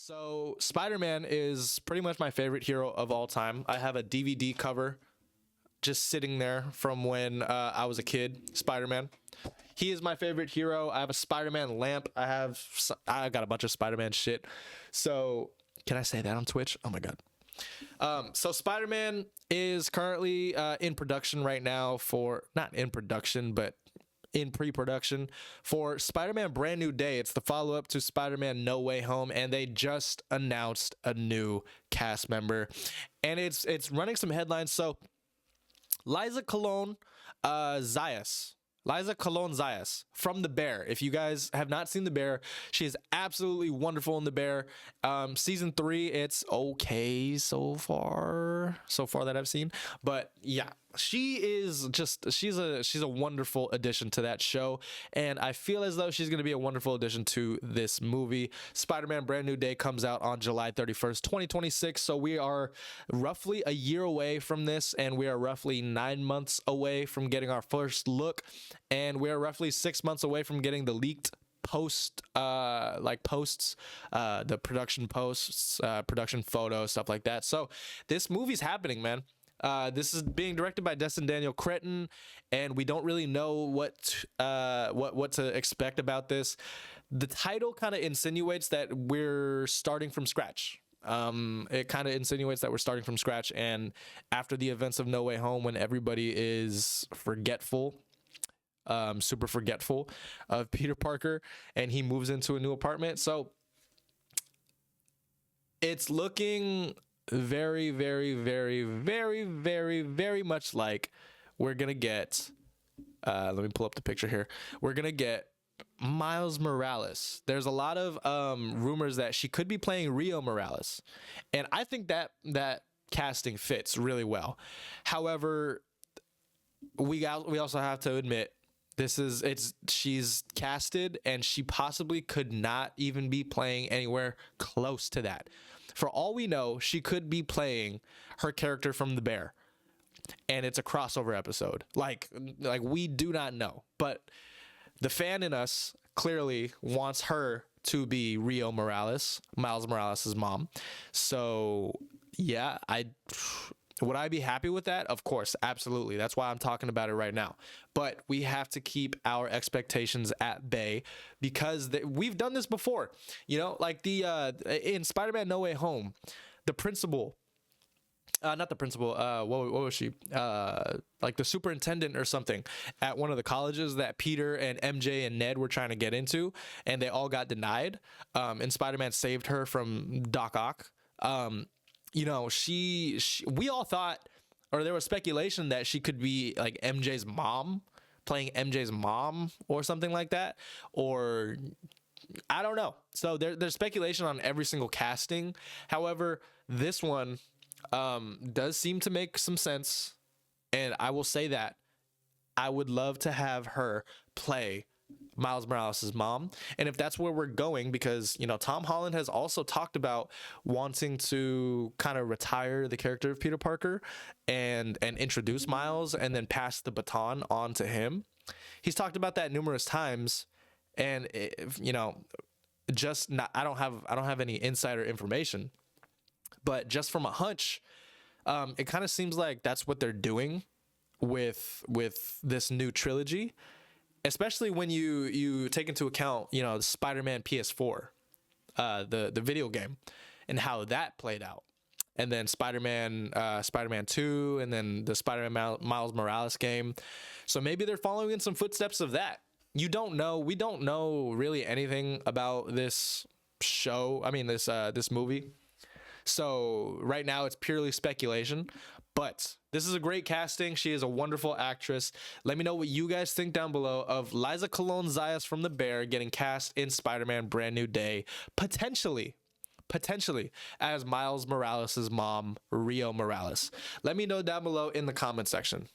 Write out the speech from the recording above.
So Spider-Man is pretty much my favorite hero of all time. I have a DVD cover just sitting there from when I was a kid. Spider-Man. He is my favorite hero. I have a Spider-Man lamp. I got a bunch of Spider-Man shit. So can I say that on Twitch? Oh my god. So Spider-Man is currently in production right now for, not in production, but in pre-production for Spider-Man Brand New Day. It's the follow-up to Spider-Man No Way Home, and they just announced a new cast member, and it's running some headlines. So Liza Colon Zayas from The Bear. If you guys have not seen The Bear, she is absolutely wonderful in The Bear. Season 3, it's okay so far that I've seen, but yeah, she's a wonderful addition to that show, and I feel as though she's going to be a wonderful addition to this movie. Spider-Man Brand New Day comes out on July 31st, 2026, so we are roughly a year away from this, and we are roughly 9 months away from getting our first look, and we are roughly 6 months away from getting the leaked posts, the production posts, production photos, stuff like that. So this movie's happening, man. This is being directed by Destin Daniel Cretton, and we don't really know what to expect about this. The title kind of insinuates that we're starting from scratch. It kind of insinuates that we're starting from scratch, and after the events of No Way Home, when everybody is forgetful, super forgetful of Peter Parker, and he moves into a new apartment. So it's looking very, very, very, very, very, very much like we're gonna get let me pull up the picture here. We're gonna get Miles Morales. There's a lot of rumors that she could be playing Rio Morales, and I think that casting fits really well. However, we also have to admit, she's casted, and she possibly could not even be playing anywhere close to that. For all we know, she could be playing her character from The Bear, and it's a crossover episode. Like we do not know, but the fan in us clearly wants her to be Rio Morales, Miles Morales' mom. So yeah, would I be happy with that? Of course, absolutely. That's why I'm talking about it right now. But we have to keep our expectations at bay, because we've done this before. You know, like in Spider-Man No Way Home, the principal, not the principal, what was she? Like the superintendent or something at one of the colleges that Peter and MJ and Ned were trying to get into, and they all got denied. And Spider-Man saved her from Doc Ock. You know, we all thought, or there was speculation that she could be like MJ's mom, playing MJ's mom or something like that, or I don't know. So there's speculation on every single casting. However, this one does seem to make some sense, and I will say that I would love to have her play Miles Morales' mom. And if that's where we're going, because, you know, Tom Holland has also talked about wanting to kind of retire the character of Peter Parker and introduce Miles and then pass the baton on to him. He's talked about that numerous times, and you know, I don't have any insider information, but just from a hunch, it kind of seems like that's what they're doing with this new trilogy. Especially when you take into account, you know, the Spider-Man PS4, the video game, and how that played out, and then Spider-Man 2, and then the Spider-Man Miles Morales game. So maybe they're following in some footsteps of that. You don't know. We don't know really anything about this show. I mean, this movie. So right now it's purely speculation, but this is a great casting. She is a wonderful actress. Let me know what you guys think down below of Liza Colon Zayas from The Bear getting cast in Spider-Man Brand New Day, potentially as Miles Morales' mom, Rio Morales. Let me know down below in the comment section.